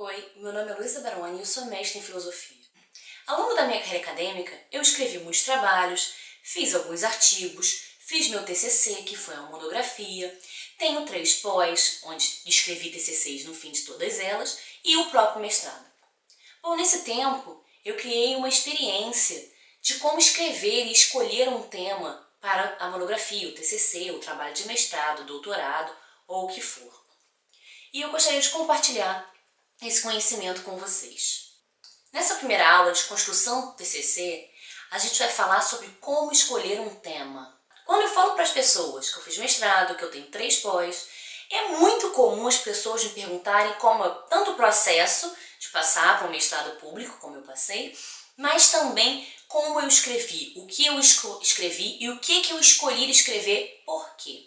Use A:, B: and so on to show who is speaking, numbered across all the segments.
A: Oi, meu nome é Luísa Baroni e eu sou mestre em filosofia. Ao longo da minha carreira acadêmica, eu escrevi muitos trabalhos, fiz alguns artigos, fiz meu TCC, que foi uma monografia, tenho 3 pós, onde escrevi TCCs no fim de todas elas, e o próprio mestrado. Bom, nesse tempo, eu criei uma experiência de como escrever e escolher um tema para a monografia, o TCC, o trabalho de mestrado, doutorado ou o que for. E eu gostaria de compartilhar esse conhecimento com vocês. Nessa primeira aula de construção do TCC, a gente vai falar sobre como escolher um tema. Quando eu falo para as pessoas que eu fiz mestrado, que eu tenho 3 pós, é muito comum as pessoas me perguntarem como é tanto o processo de passar para um mestrado público, como eu passei, mas também como eu escrevi, o que eu escrevi e o que eu escolhi escrever, por quê.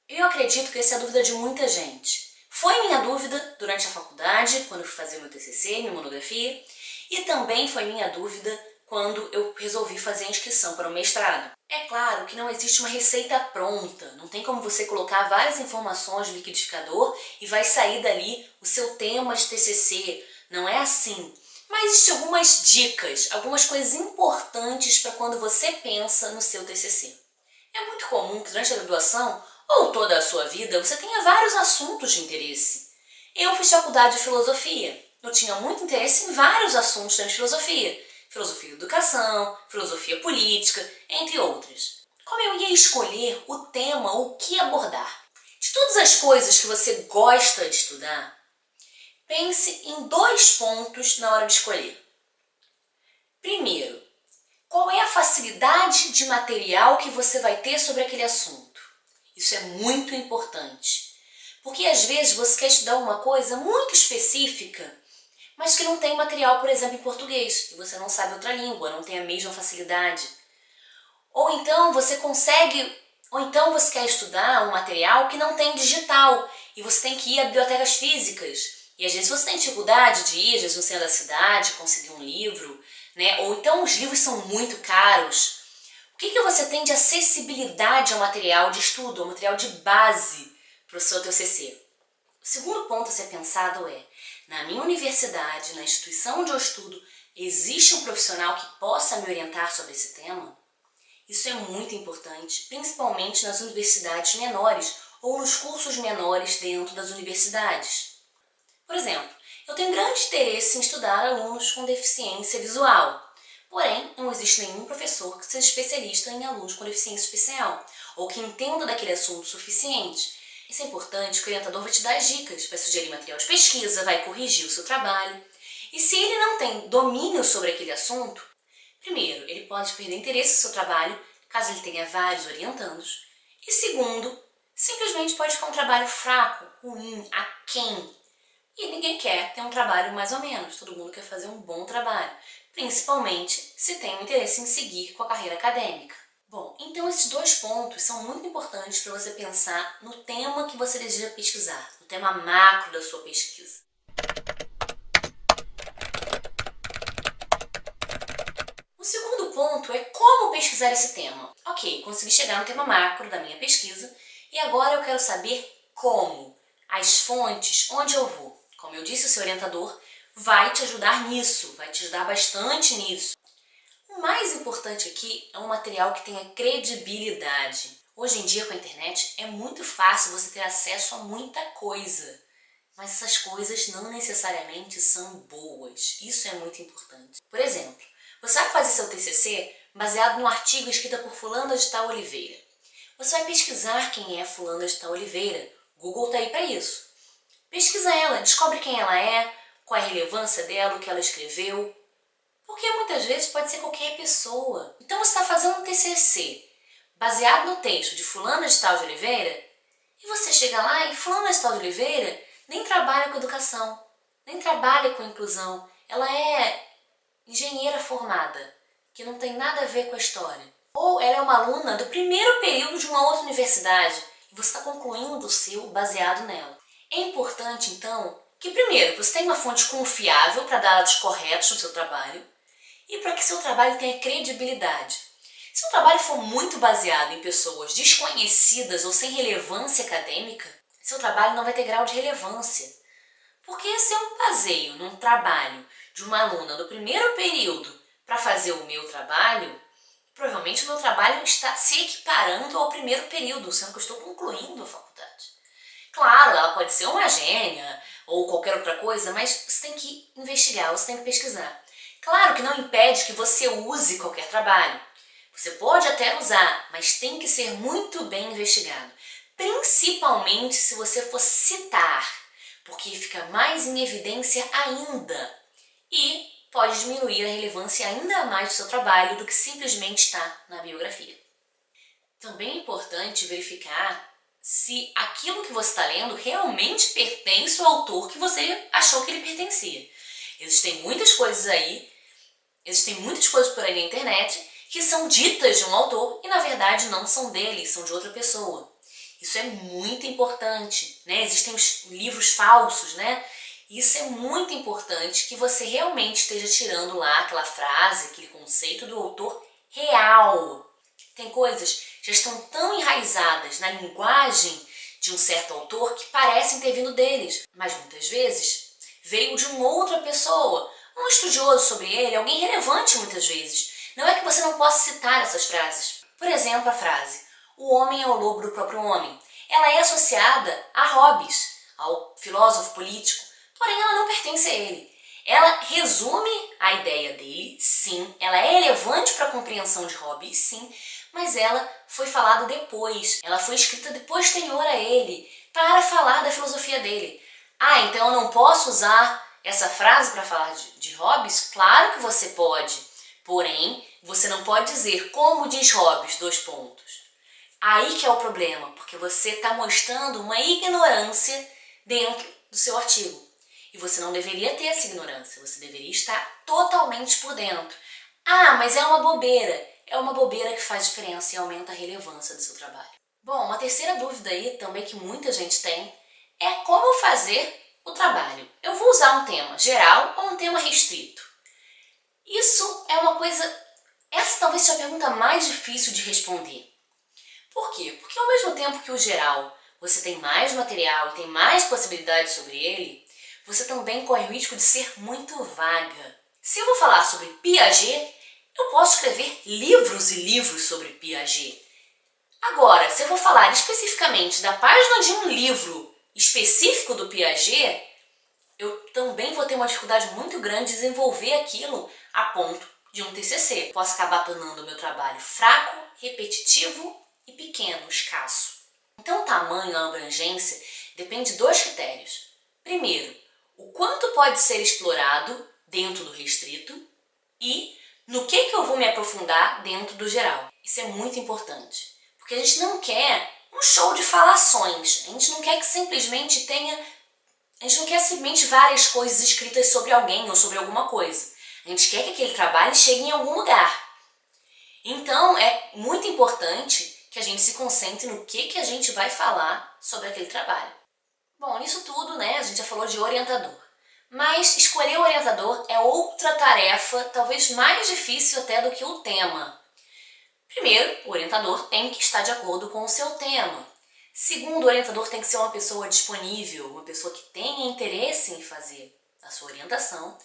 A: Eu acredito que essa é a dúvida de muita gente. Foi minha dúvida durante a faculdade, quando eu fui fazer meu TCC, minha monografia, e também foi minha dúvida quando eu resolvi fazer a inscrição para o mestrado. É claro que não existe uma receita pronta, não tem como você colocar várias informações no liquidificador e vai sair dali o seu tema de TCC, não é assim. Mas existem algumas dicas, algumas coisas importantes para quando você pensa no seu TCC. É muito comum que durante a graduação ou toda a sua vida, você tenha vários assuntos de interesse. Eu fiz faculdade de filosofia. Eu tinha muito interesse em vários assuntos de filosofia. Filosofia da educação, filosofia política, entre outras. Como eu ia escolher o tema, o que abordar? De todas as coisas que você gosta de estudar, pense em 2 pontos na hora de escolher. Primeiro, qual é a facilidade de material que você vai ter sobre aquele assunto? Isso é muito importante, porque às vezes você quer estudar uma coisa muito específica, mas que não tem material, por exemplo, em português, e você não sabe outra língua, não tem a mesma facilidade. Ou então você quer estudar um material que não tem digital, e você tem que ir a bibliotecas físicas. E às vezes você tem dificuldade de ir, às vezes no centro da cidade, conseguir um livro, né? Ou então os livros são muito caros. O que você tem de acessibilidade ao material de estudo, ao material de base para o seu TCC? O segundo ponto a ser pensado é, na minha universidade, na instituição onde eu estudo, existe um profissional que possa me orientar sobre esse tema? Isso é muito importante, principalmente nas universidades menores ou nos cursos menores dentro das universidades. Por exemplo, eu tenho grande interesse em estudar alunos com deficiência visual. Porém, não existe nenhum professor que seja especialista em alunos com deficiência especial, ou que entenda daquele assunto o suficiente. Isso é importante, que o orientador vai te dar dicas, vai sugerir material de pesquisa, vai corrigir o seu trabalho. E se ele não tem domínio sobre aquele assunto, primeiro, ele pode perder interesse no seu trabalho, caso ele tenha vários orientandos. E segundo, simplesmente pode ficar um trabalho fraco, ruim, aquém. E ninguém quer ter um trabalho mais ou menos, todo mundo quer fazer um bom trabalho, principalmente se tem um interesse em seguir com a carreira acadêmica. Bom, então esses 2 pontos são muito importantes para você pensar no tema que você deseja pesquisar, no tema macro da sua pesquisa. O segundo ponto é como pesquisar esse tema. Ok, consegui chegar no tema macro da minha pesquisa e agora eu quero saber como, as fontes, onde eu vou. Como eu disse, o seu orientador vai te ajudar nisso, vai te ajudar bastante nisso. O mais importante aqui é um material que tenha credibilidade. Hoje em dia, com a internet, é muito fácil você ter acesso a muita coisa, mas essas coisas não necessariamente são boas. Isso é muito importante. Por exemplo, você vai fazer seu TCC baseado num artigo escrito por fulana de tal Oliveira. Você vai pesquisar quem é fulana de tal Oliveira. Google está aí para isso. Pesquisa ela, descobre quem ela é, qual é a relevância dela, o que ela escreveu. Porque muitas vezes pode ser qualquer pessoa. Então você está fazendo um TCC baseado no texto de fulana de tal de Oliveira e você chega lá e fulana de tal de Oliveira nem trabalha com educação, nem trabalha com inclusão. Ela é engenheira formada, que não tem nada a ver com a história. Ou ela é uma aluna do primeiro período de uma outra universidade e você está concluindo o seu baseado nela. É importante, então, que primeiro você tenha uma fonte confiável para dar dados corretos no seu trabalho e para que seu trabalho tenha credibilidade. Se o trabalho for muito baseado em pessoas desconhecidas ou sem relevância acadêmica, seu trabalho não vai ter grau de relevância. Porque se eu baseio num trabalho de uma aluna do primeiro período para fazer o meu trabalho, provavelmente o meu trabalho está se equiparando ao primeiro período, sendo que eu estou concluindo a faculdade. Claro, ela pode ser uma gênia ou qualquer outra coisa, mas você tem que investigar, você tem que pesquisar. Claro que não impede que você use qualquer trabalho. Você pode até usar, mas tem que ser muito bem investigado. Principalmente se você for citar, porque fica mais em evidência ainda e pode diminuir a relevância ainda mais do seu trabalho do que simplesmente está na biografia. Também é importante verificar se aquilo que você está lendo realmente pertence ao autor que você achou que ele pertencia. Existem muitas coisas por aí na internet que são ditas de um autor e na verdade não são dele, são de outra pessoa. Isso é muito importante, né? Existem os livros falsos, né? Isso é muito importante que você realmente esteja tirando lá aquela frase, aquele conceito do autor real. Tem coisas que já estão tão enraizadas na linguagem de um certo autor que parecem ter vindo deles, mas muitas vezes veio de uma outra pessoa, um estudioso sobre ele, alguém relevante muitas vezes. Não é que você não possa citar essas frases. Por exemplo, a frase "o homem é o lobo do próprio homem". Ela é associada a Hobbes, ao filósofo político, porém ela não pertence a ele. Ela resume a ideia dele, sim, ela é relevante para a compreensão de Hobbes, sim, mas ela foi falada depois, ela foi escrita posterior a ele, para falar da filosofia dele. Ah, então eu não posso usar essa frase para falar de Hobbes? Claro que você pode, porém, você não pode dizer como diz Hobbes, : Aí que é o problema, porque você está mostrando uma ignorância dentro do seu artigo. E você não deveria ter essa ignorância, você deveria estar totalmente por dentro. Ah, mas é uma bobeira. É uma bobeira que faz diferença e aumenta a relevância do seu trabalho. Bom, uma terceira dúvida aí também que muita gente tem é como fazer o trabalho. Eu vou usar um tema geral ou um tema restrito? Isso é uma coisa... Essa talvez seja a pergunta mais difícil de responder. Por quê? Porque ao mesmo tempo que o geral você tem mais material e tem mais possibilidades sobre ele, você também corre o risco de ser muito vaga. Se eu vou falar sobre Piaget, eu posso escrever livros e livros sobre Piaget. Agora, se eu vou falar especificamente da página de um livro específico do Piaget, eu também vou ter uma dificuldade muito grande de desenvolver aquilo a ponto de um TCC. Posso acabar tornando o meu trabalho fraco, repetitivo e pequeno, escasso. Então o tamanho, a abrangência, depende de dois critérios. Primeiro, o quanto pode ser explorado dentro do restrito e no que eu vou me aprofundar dentro do geral. Isso é muito importante, porque a gente não quer um show de falações, a gente não quer que simplesmente a gente não quer simplesmente várias coisas escritas sobre alguém ou sobre alguma coisa. A gente quer que aquele trabalho chegue em algum lugar. Então é muito importante que a gente se concentre no que a gente vai falar sobre aquele trabalho. Bom, nisso tudo, né, a gente já falou de orientador. Mas escolher o orientador é outra tarefa, talvez mais difícil até do que o tema. Primeiro, o orientador tem que estar de acordo com o seu tema. Segundo, o orientador tem que ser uma pessoa disponível, uma pessoa que tenha interesse em fazer a sua orientação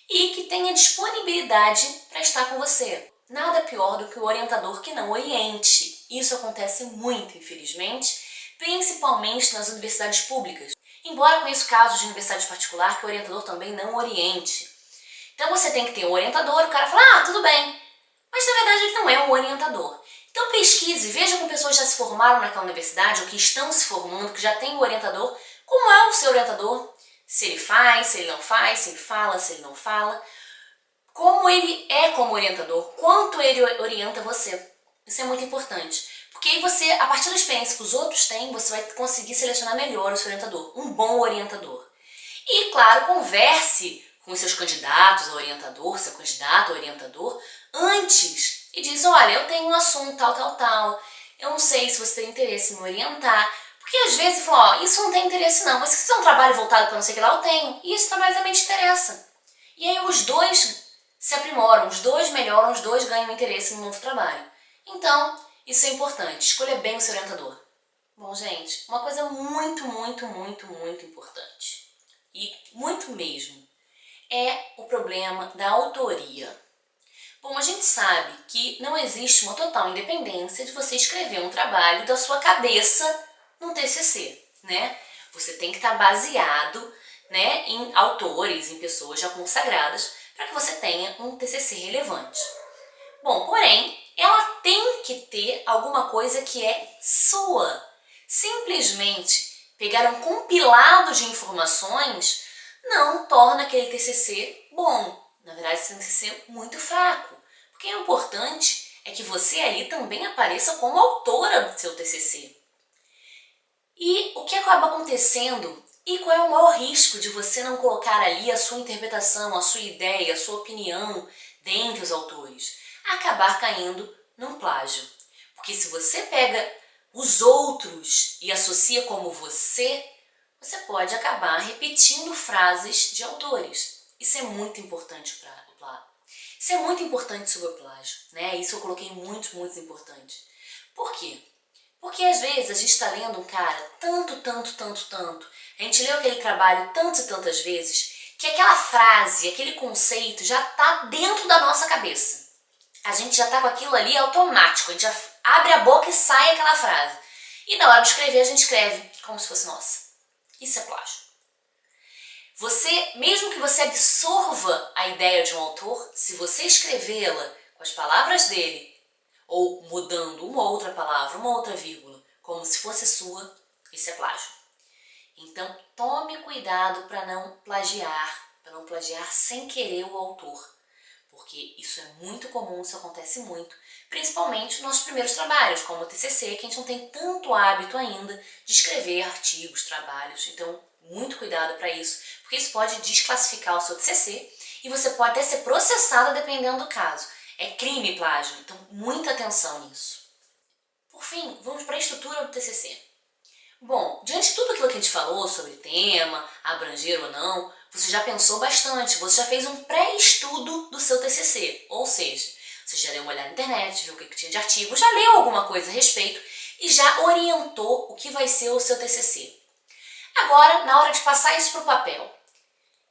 A: e que tenha disponibilidade para estar com você. Nada pior do que o orientador que não oriente. Isso acontece muito, infelizmente, principalmente nas universidades públicas. Embora conheça casos de universidade particular que o orientador também não oriente. Então você tem que ter um orientador, o cara fala, ah, tudo bem. Mas na verdade ele não é um orientador. Então pesquise, veja como pessoas já se formaram naquela universidade ou que estão se formando, que já tem um orientador. Como é o seu orientador? Se ele faz, se ele não faz, se ele fala, se ele não fala. Como ele é como orientador, quanto ele orienta você. Isso é muito importante. Porque aí você, a partir da experiência que os outros têm, você vai conseguir selecionar melhor o seu orientador. Um bom orientador. E, claro, converse com os seus candidatos a orientador, seu candidato a orientador, antes. E diz, olha, eu tenho um assunto tal. Eu não sei se você tem interesse em me orientar. Porque às vezes você fala, ó, isso não tem interesse não, mas se você é um trabalho voltado para não sei o que lá, eu tenho. E esse trabalho também te interessa. E aí os dois se aprimoram, os dois melhoram, os dois ganham interesse no novo trabalho. Então, isso é importante, escolha bem o seu orientador. Bom, gente, uma coisa muito importante. e muito mesmo, é o problema da autoria. Bom, a gente sabe que não existe uma total independência de você escrever um trabalho da sua cabeça num TCC, né? Você tem que estar baseado, né, em autores, em pessoas já consagradas, para que você tenha um TCC relevante. Bom, porém, ela tem que ter alguma coisa que é sua. Simplesmente pegar um compilado de informações não torna aquele TCC bom. Na verdade, esse TCC é muito fraco. Porque o importante é que você ali também apareça como autora do seu TCC. E o que acaba acontecendo e qual é o maior risco de você não colocar ali a sua interpretação, a sua ideia, a sua opinião dentre os autores? Acabar caindo num plágio. Porque se você pega os outros e associa como você pode acabar repetindo frases de autores. Isso é muito importante para o plágio. Isso é muito importante sobre o plágio, né? Isso eu coloquei muito importante. Por quê? Porque às vezes a gente está lendo um cara tanto, a gente leu aquele trabalho tantas e tantas vezes, que aquela frase, aquele conceito já está dentro da nossa cabeça. A gente já está com aquilo ali automático, a gente já abre a boca e sai aquela frase. E na hora de escrever, a gente escreve como se fosse nossa. Isso é plágio. Mesmo que você absorva a ideia de um autor, se você escrevê-la com as palavras dele, ou mudando uma outra palavra, uma outra vírgula, como se fosse sua, isso é plágio. Então, tome cuidado para não plagiar sem querer o autor, porque isso é muito comum, isso acontece muito, principalmente nos nossos primeiros trabalhos, como o TCC, que a gente não tem tanto hábito ainda de escrever artigos, trabalhos, então muito cuidado para isso, porque isso pode desclassificar o seu TCC e você pode até ser processado dependendo do caso. É crime plágio, então muita atenção nisso. Por fim, vamos para a estrutura do TCC. Bom, diante de tudo aquilo que a gente falou sobre tema, abranger ou não, você já pensou bastante, você já fez um pré-estudo do seu TCC, ou seja, você já deu uma olhada na internet, viu o que tinha de artigo, já leu alguma coisa a respeito e já orientou o que vai ser o seu TCC. Agora, na hora de passar isso para o papel,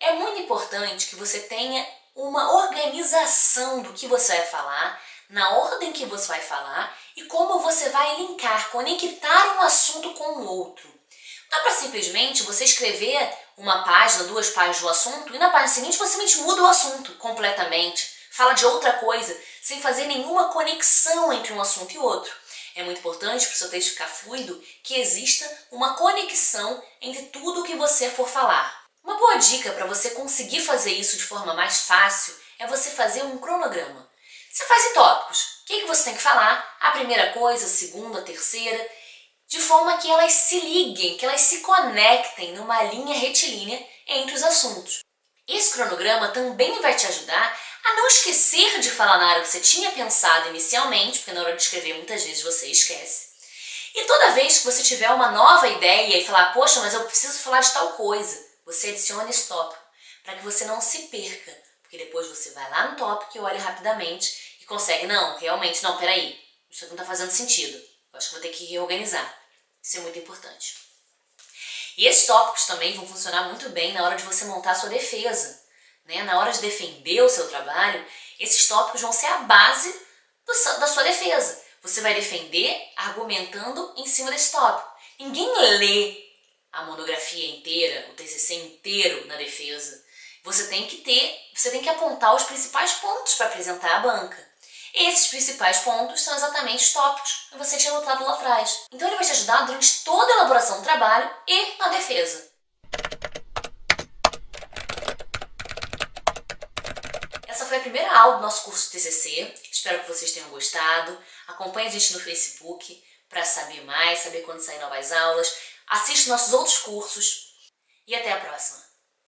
A: é muito importante que você tenha uma organização do que você vai falar, na ordem que você vai falar e como você vai linkar, conectar um assunto com o outro. Não dá para simplesmente você escrever uma página, 2 páginas do assunto e na página seguinte você simplesmente muda o assunto completamente, fala de outra coisa, sem fazer nenhuma conexão entre um assunto e outro. É muito importante para o seu texto ficar fluido que exista uma conexão entre tudo o que você for falar. Uma boa dica para você conseguir fazer isso de forma mais fácil é você fazer um cronograma. Você faz em tópicos. O que você tem que falar? A primeira coisa, a segunda, a terceira, de forma que elas se liguem, que elas se conectem numa linha retilínea entre os assuntos. Esse cronograma também vai te ajudar a não esquecer de falar na área que você tinha pensado inicialmente, porque na hora de escrever muitas vezes você esquece. E toda vez que você tiver uma nova ideia e falar, poxa, mas eu preciso falar de tal coisa, você adiciona esse tópico, para que você não se perca, porque depois você vai lá no tópico e olha rapidamente e consegue, não, realmente, não, peraí, isso aqui não está fazendo sentido, eu acho que vou ter que reorganizar. Isso é muito importante. E esses tópicos também vão funcionar muito bem na hora de você montar a sua defesa, né? Na hora de defender o seu trabalho, esses tópicos vão ser a base da sua defesa. Você vai defender argumentando em cima desse tópico. Ninguém lê a monografia inteira, o TCC inteiro na defesa. Você tem que apontar os principais pontos para apresentar à banca. Esses principais pontos são exatamente os tópicos que você tinha anotado lá atrás. Então ele vai te ajudar durante toda a elaboração do trabalho e na defesa. Essa foi a primeira aula do nosso curso TCC. Espero que vocês tenham gostado. Acompanhe a gente no Facebook para saber mais, saber quando saem novas aulas. Assista nossos outros cursos e até a próxima.